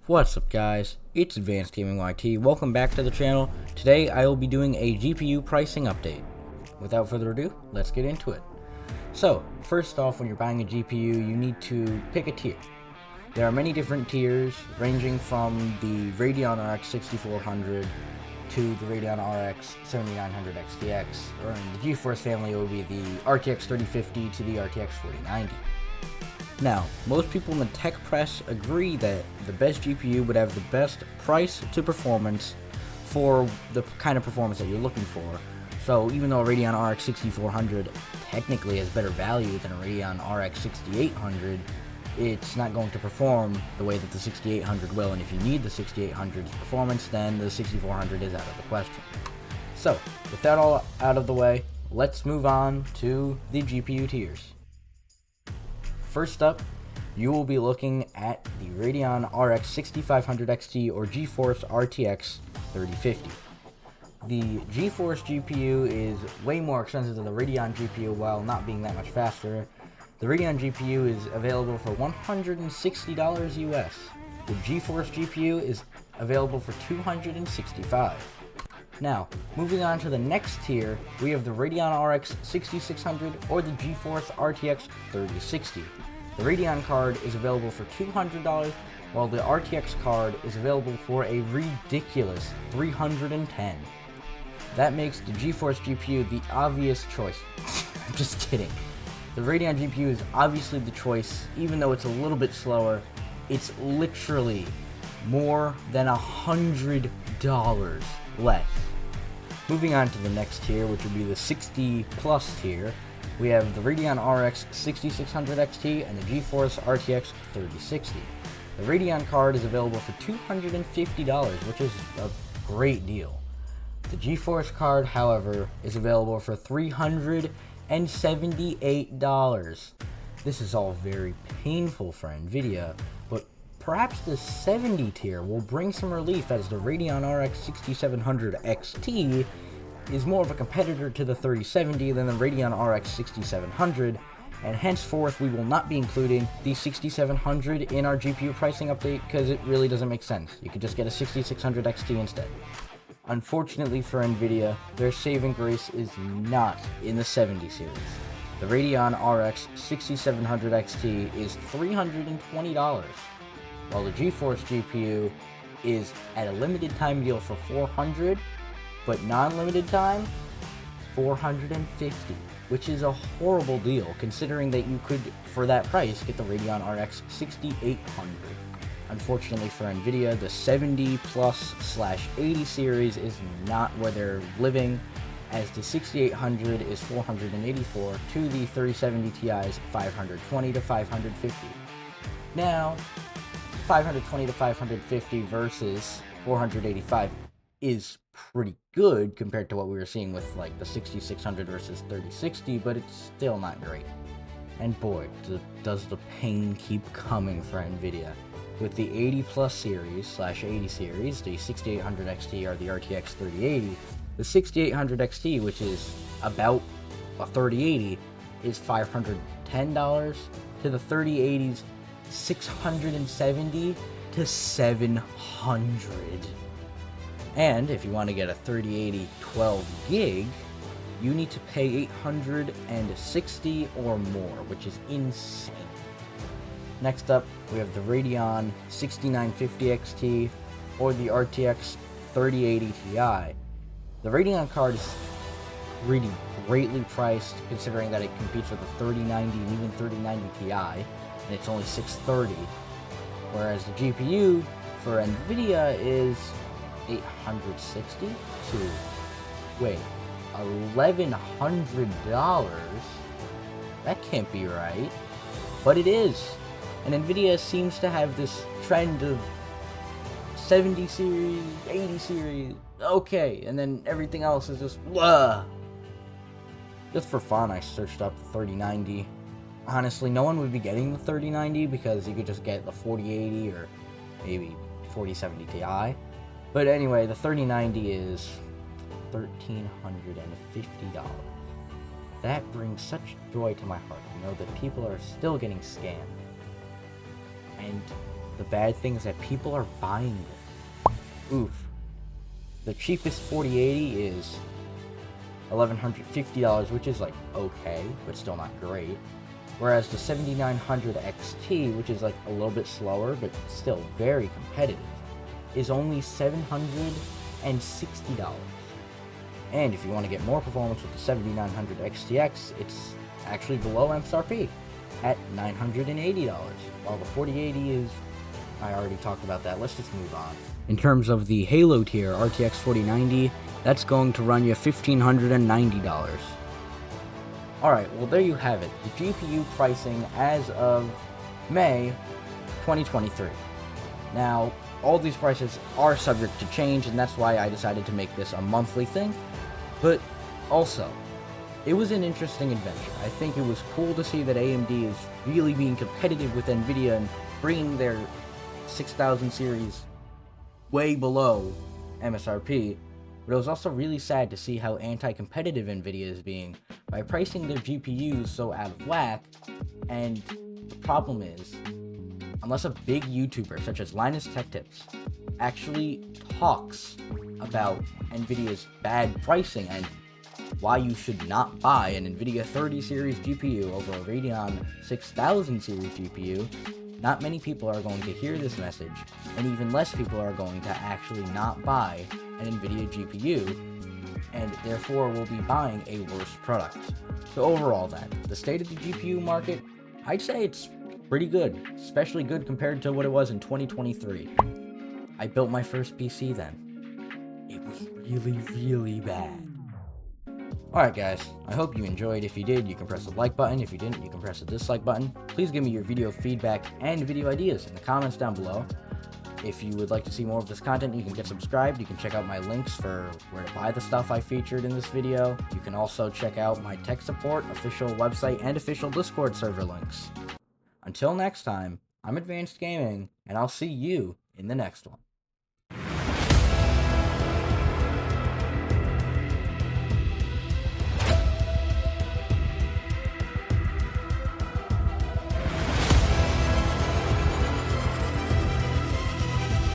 What's up guys, it's Advanced Gaming YT, welcome back to the channel. Today I will be doing a GPU pricing update. Without further ado, let's get into it. So, first off, when you're buying a GPU, you need to pick a tier. There are many different tiers, ranging from the Radeon RX 6400 to the Radeon RX 7900 XTX, or in the GeForce family it would be the RTX 3050 to the RTX 4090. Now, most people in the tech press agree that the best GPU would have the best price to performance for the kind of performance that you're looking for. So even though a Radeon RX 6400 technically has better value than a Radeon RX 6800, it's not going to perform the way that the 6800 will, and if you need the 6800's performance, then the 6400 is out of the question. So, with that all out of the way, let's move on to the GPU tiers. First up, you will be looking at the Radeon RX 6500 XT or GeForce RTX 3050. The GeForce GPU is way more expensive than the Radeon GPU while not being that much faster. The Radeon GPU is available for $160 US. The GeForce GPU is available for $265. Now, moving on to the next tier, we have the Radeon RX 6600 or the GeForce RTX 3060. The Radeon card is available for $200, while the RTX card is available for a ridiculous $310. That makes the GeForce GPU the obvious choice. I'm just kidding. The Radeon GPU is obviously the choice, even though it's a little bit slower. It's literally more than $100 less. Moving on to the next tier, which would be the 60 plus tier, we have the Radeon RX 6600 XT and the GeForce RTX 3060. The Radeon card is available for $250, which is a great deal. The GeForce card, however, is available for $378. This is all very painful for Nvidia, but perhaps the 70 tier will bring some relief, as the Radeon RX 6700 XT is more of a competitor to the 3070 than the Radeon RX 6700, and henceforth we will not be including the 6700 in our GPU pricing update because it really doesn't make sense. You could just get a 6600 XT instead. Unfortunately for Nvidia, their saving grace is not in the 70 series. The Radeon RX 6700 XT is $320, while the GeForce GPU is at a limited time deal for $400, but non-limited time, $450, which is a horrible deal considering that you could, for that price, get the Radeon RX 6800. Unfortunately for Nvidia, the 70 plus / 80 series is not where they're living, as the 6800 is $484 to the 3070 Ti's $520 to $550. Now, $520 to $550 versus $485 is pretty good compared to what we were seeing with like the 6600 versus 3060, but it's still not great. And boy, does the pain keep coming for Nvidia. With the 80 plus series / 80 series, the 6800 XT or the RTX 3080, the 6800 XT, which is about a 3080, is $510 to the 3080's $670 to $700. And if you want to get a 3080 12 gig, you need to pay $860 or more, which is insane. Next up, we have the Radeon 6950 XT or the RTX 3080 Ti. The Radeon card is really greatly priced considering that it competes with the 3090 and even 3090 Ti, and it's only $630. Whereas the GPU for Nvidia is $860 to, wait, $1,100? That can't be right. But it is. And Nvidia seems to have this trend of 70 series, 80 series, okay, and then everything else is just blah. Just for fun, I searched up the 3090. Honestly, no one would be getting the 3090 because you could just get the 4080 or maybe 4070 Ti. But anyway, the 3090 is $1,350. That brings such joy to my heart to know that people are still getting scammed. And the bad thing is that people are buying this. Oof. The cheapest 4080 is $1,150, which is like okay, but still not great. Whereas the 7900 XT, which is like a little bit slower, but still very competitive, is only $760. And if you want to get more performance with the 7900 XTX, it's actually below MSRP at $980, while the 4080 is, I already talked about that. Let's just move on. In terms of the Halo tier, RTX 4090, that's going to run you $1,590. Alright, well there you have it, the GPU pricing as of May 2023. Now, all these prices are subject to change, and that's why I decided to make this a monthly thing. But also, it was an interesting adventure. I think it was cool to see that AMD is really being competitive with Nvidia and bringing their 6000 series way below MSRP. But it was also really sad to see how anti-competitive Nvidia is being by pricing their GPUs so out of whack. And the problem is, unless a big YouTuber such as Linus Tech Tips actually talks about Nvidia's bad pricing and why you should not buy an Nvidia 30 series GPU over a Radeon 6000 series GPU, not many people are going to hear this message, and even less people are going to actually not buy an Nvidia GPU, and therefore will be buying a worse product. So overall then, the state of the GPU market, I'd say it's pretty good, especially good compared to what it was in 2023. I built my first PC then. It was really, really bad. Alright guys, I hope you enjoyed. If you did, you can press the like button. If you didn't, you can press the dislike button. Please give me your video feedback and video ideas in the comments down below. If you would like to see more of this content, you can get subscribed. You can check out my links for where to buy the stuff I featured in this video. You can also check out my tech support, official website, and official Discord server links. Until next time, I'm Advanced Gaming, and I'll see you in the next one.